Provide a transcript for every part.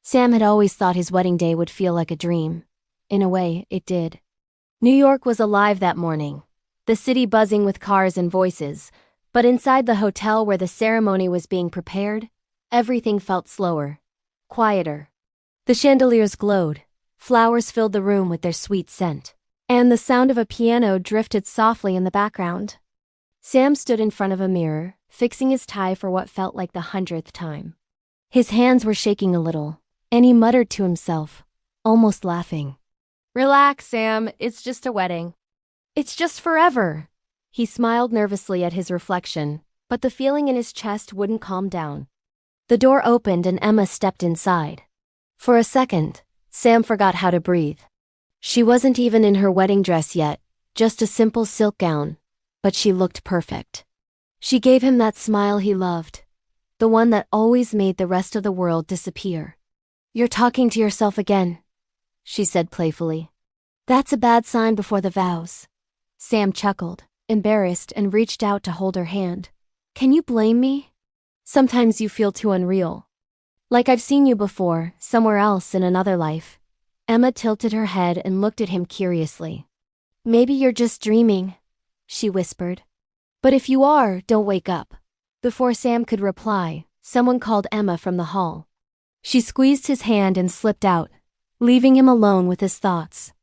Sam had always thought his wedding day would feel like a dream. In a way, it did. New York was alive that morning, the city buzzing with cars and voices, but inside the hotel where the ceremony was being prepared, everything felt slower, quieter. The chandeliers glowed, flowers filled the room with their sweet scent, and the sound of a piano drifted softly in the background. Sam stood in front of a mirror, fixing his tie for what felt like the 100th time. His hands were shaking a little, and he muttered to himself, almost laughing. "Relax, Sam, it's just a wedding. It's just forever." He smiled nervously at his reflection, but the feeling in his chest wouldn't calm down. The door opened and Emma stepped inside. For a second, Sam forgot how to breathe. She wasn't even in her wedding dress yet, just a simple silk gown, but she looked perfect. She gave him that smile he loved, the one that always made the rest of the world disappear. "You're talking to yourself again," she said playfully. "That's a bad sign before the vows." Sam chuckled, embarrassed, and reached out to hold her hand. "Can you blame me? Sometimes you feel too unreal. Like I've seen you before, somewhere else in another life." Emma tilted her head and looked at him curiously. "Maybe you're just dreaming," she whispered. "But if you are, don't wake up." Before Sam could reply, someone called Emma from the hall. She squeezed his hand and slipped out, leaving him alone with his thoughts.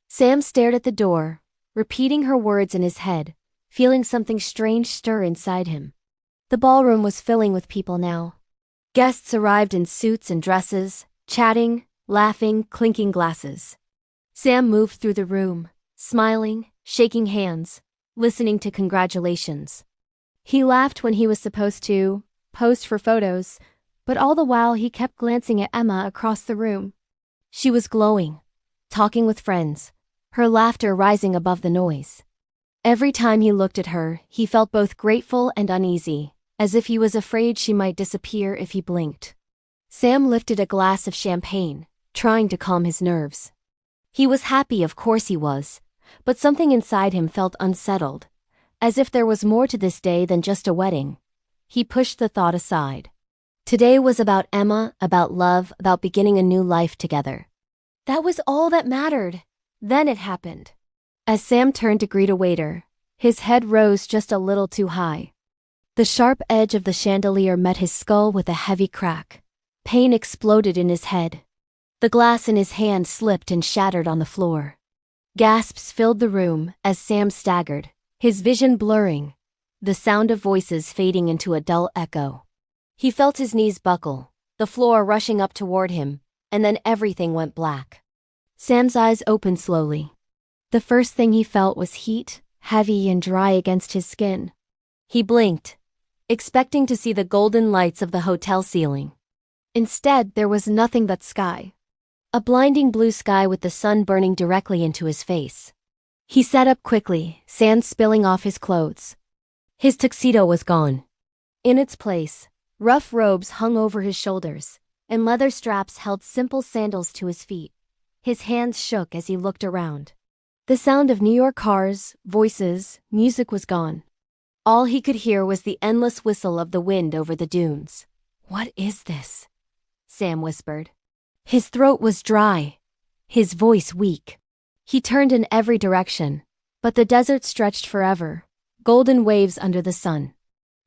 Sam stared at the door, repeating her words in his head, feeling something strange stir inside him. The ballroom was filling with people now. Guests arrived in suits and dresses, chatting, laughing, clinking glasses. Sam moved through the room, smiling, shaking hands, listening to congratulations. He laughed when he was supposed to, posed for photos, but all the while he kept glancing at Emma across the room. She was glowing, talking with friends, her laughter rising above the noise. Every time he looked at her, he felt both grateful and uneasy, as if he was afraid she might disappear if he blinked. Sam lifted a glass of champagne, trying to calm his nerves. He was happy, of course he was, but something inside him felt unsettled, as if there was more to this day than just a wedding. He pushed the thought aside. Today was about Emma, about love, about beginning a new life together. That was all that mattered. Then it happened. As Sam turned to greet a waiter, his head rose just a little too high. The sharp edge of the chandelier met his skull with a heavy crack. Pain exploded in his head. The glass in his hand slipped and shattered on the floor. Gasps filled the room as Sam staggered, his vision blurring, the sound of voices fading into a dull echo. He felt his knees buckle, the floor rushing up toward him, and then everything went black. Sam's eyes opened slowly. The first thing he felt was heat, heavy and dry against his skin. He blinked, expecting to see the golden lights of the hotel ceiling. Instead, there was nothing but sky. A blinding blue sky with the sun burning directly into his face. He sat up quickly, sand spilling off his clothes. His tuxedo was gone. In its place, rough robes hung over his shoulders, and leather straps held simple sandals to his feet. His hands shook as he looked around. The sound of New York cars, voices, music was gone. All he could hear was the endless whistle of the wind over the dunes. "What is this?" Sam whispered. His throat was dry, his voice weak. He turned in every direction, but the desert stretched forever, golden waves under the sun.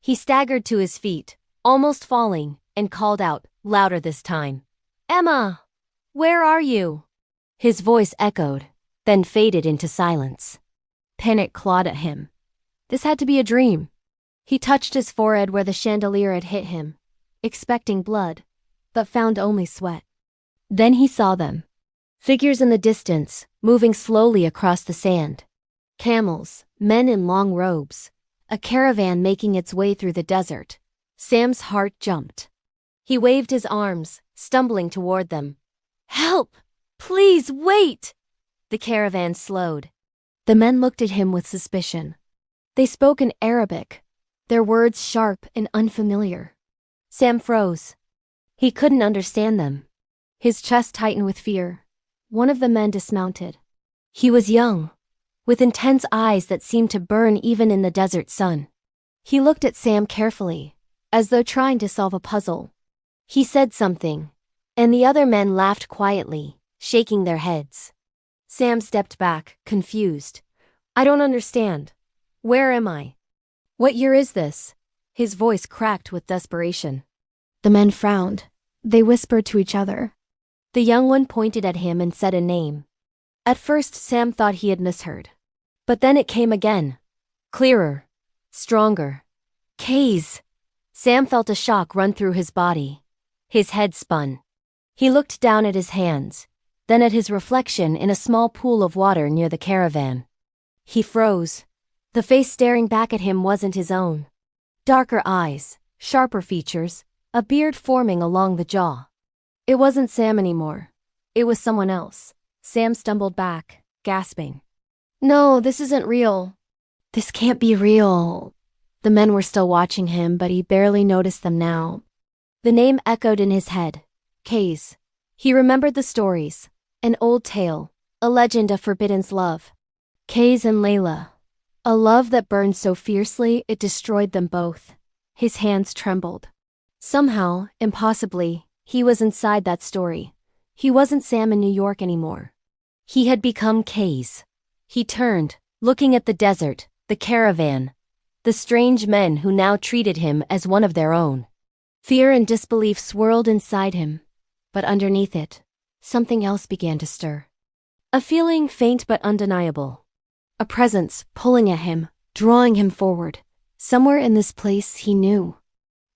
He staggered to his feet, almost falling, and called out, louder this time. "Emma! Where are you?" His voice echoed, then faded into silence. Panic clawed at him. This had to be a dream. He touched his forehead where the chandelier had hit him, expecting blood, but found only sweat. Then he saw them. Figures in the distance, moving slowly across the sand. Camels, men in long robes. A caravan making its way through the desert. Sam's heart jumped. He waved his arms, stumbling toward them. "Help! Please wait!" The caravan slowed. The men looked at him with suspicion. They spoke in Arabic, their words sharp and unfamiliar. Sam froze. He couldn't understand them. His chest tightened with fear. One of the men dismounted. He was young, with intense eyes that seemed to burn even in the desert sun. He looked at Sam carefully, as though trying to solve a puzzle. He said something, And the other men laughed quietly, shaking their heads. Sam stepped back, confused. I don't understand. Where am I? What year is this? His voice cracked with desperation. The men frowned. They whispered to each other. The young one pointed at him and said a name. At first Sam thought he had misheard. But then it came again. Clearer. Stronger. Qays. Sam felt a shock run through his body. His head spun. He looked down at his hands, then at his reflection in a small pool of water near the caravan. He froze. The face staring back at him wasn't his own. Darker eyes, sharper features, a beard forming along the jaw. It wasn't Sam anymore. It was someone else. Sam stumbled back, gasping. No, this isn't real. This can't be real. The men were still watching him, but he barely noticed them now. The name echoed in his head. Qays. He remembered the stories. An old tale. A legend of forbidden love. Qays and Layla. A love that burned so fiercely it destroyed them both. His hands trembled. Somehow, impossibly, he was inside that story. He wasn't Sam in New York anymore. He had become Qays. He turned, looking at the desert, the caravan, the strange men who now treated him as one of their own. Fear and disbelief swirled inside him, but underneath it, something else began to stir. A feeling faint but undeniable. A presence pulling at him, drawing him forward. Somewhere in this place he knew.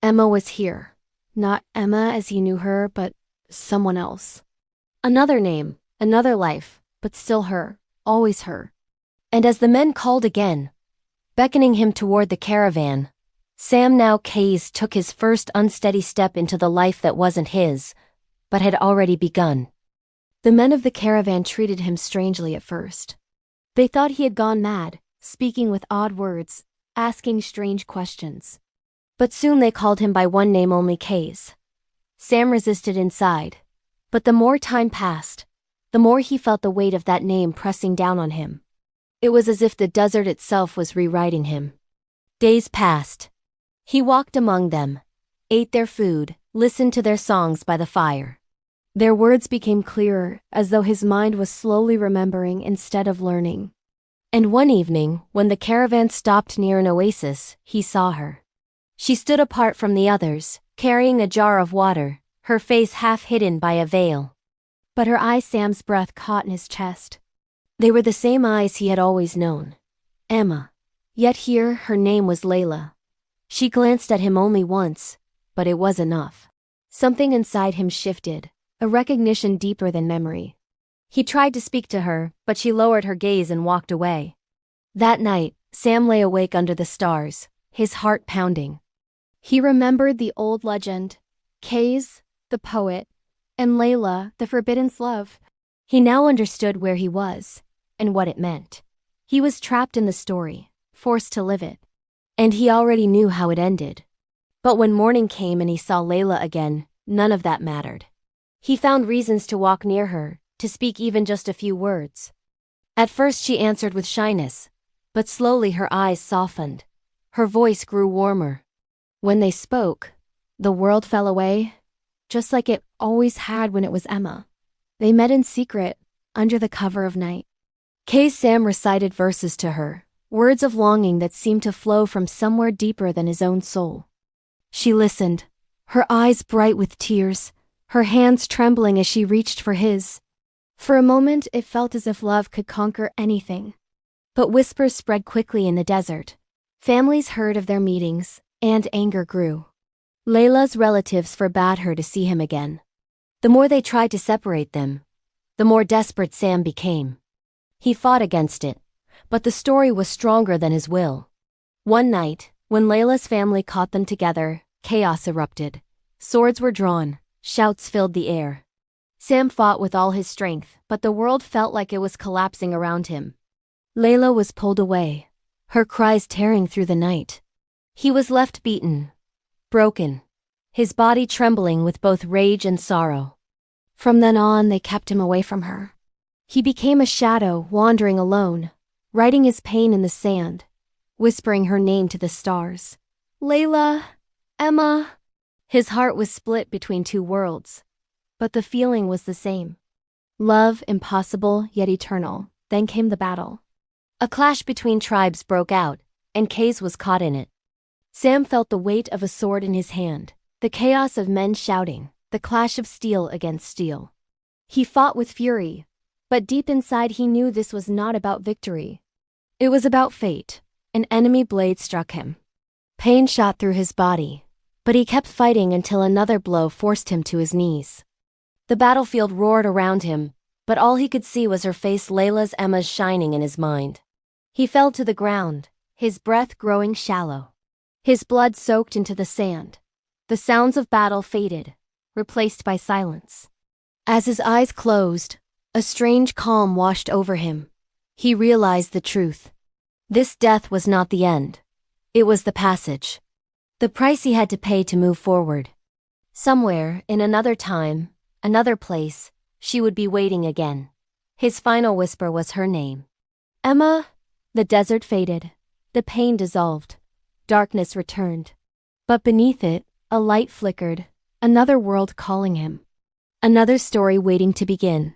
Emma was here. Not Emma as he knew her, but someone else. Another name, another life, but still her, always her. And as the men called again, beckoning him toward the caravan, Sam now Qays took his first unsteady step into the life that wasn't his, but had already begun. The men of the caravan treated him strangely at first. They thought he had gone mad, speaking with odd words, asking strange questions. But soon they called him by one name only, Qays. Sam resisted inside, but the more time passed, the more he felt the weight of that name pressing down on him. It was as if the desert itself was rewriting him. Days passed. He walked among them, ate their food, listened to their songs by the fire. Their words became clearer, as though his mind was slowly remembering instead of learning. And one evening, when the caravan stopped near an oasis, he saw her. She stood apart from the others, carrying a jar of water, her face half hidden by a veil. But her eyes, Sam's breath caught in his chest. They were the same eyes he had always known. Emma. Yet here, her name was Layla. She glanced at him only once, but it was enough. Something inside him shifted, a recognition deeper than memory. He tried to speak to her, but she lowered her gaze and walked away. That night, Sam lay awake under the stars, his heart pounding. He remembered the old legend, Qays, the poet, and Layla, the forbidden love. He now understood where he was, and what it meant. He was trapped in the story, forced to live it. And he already knew how it ended. But when morning came and he saw Layla again, none of that mattered. He found reasons to walk near her, to speak even just a few words. At first she answered with shyness, but slowly her eyes softened. Her voice grew warmer. When they spoke, the world fell away, just like it always had when it was Emma. They met in secret, under the cover of night. Sam recited verses to her, words of longing that seemed to flow from somewhere deeper than his own soul. She listened, her eyes bright with tears, her hands trembling as she reached for his. For a moment it felt as if love could conquer anything. But whispers spread quickly in the desert. Families heard of their meetings, and anger grew. Layla's relatives forbade her to see him again. The more they tried to separate them, the more desperate Sam became. He fought against it, but the story was stronger than his will. One night, when Layla's family caught them together, chaos erupted. Swords were drawn, shouts filled the air. Sam fought with all his strength, but the world felt like it was collapsing around him. Layla was pulled away, her cries tearing through the night. He was left beaten, broken, his body trembling with both rage and sorrow. From then on, they kept him away from her. He became a shadow, wandering alone, writing his pain in the sand, whispering her name to the stars. Layla, Emma. His heart was split between two worlds. but the feeling was the same. Love, impossible yet eternal. Then came the battle. A clash between tribes broke out, and Qays was caught in it. Sam felt the weight of a sword in his hand, the chaos of men shouting, the clash of steel against steel. He fought with fury, but deep inside he knew this was not about victory. It was about fate. An enemy blade struck him. Pain shot through his body, but he kept fighting until another blow forced him to his knees. The battlefield roared around him, but all he could see was her face, Emma's shining in his mind. He fell to the ground, his breath growing shallow. His blood soaked into the sand. The sounds of battle faded, replaced by silence. As his eyes closed, a strange calm washed over him. He realized the truth. This death was not the end. It was the passage. The price he had to pay to move forward. Somewhere, in another time, another place, she would be waiting again. His final whisper was her name. Emma. The desert faded. The pain dissolved. Darkness returned. But beneath it, a light flickered, another world calling him. Another story waiting to begin.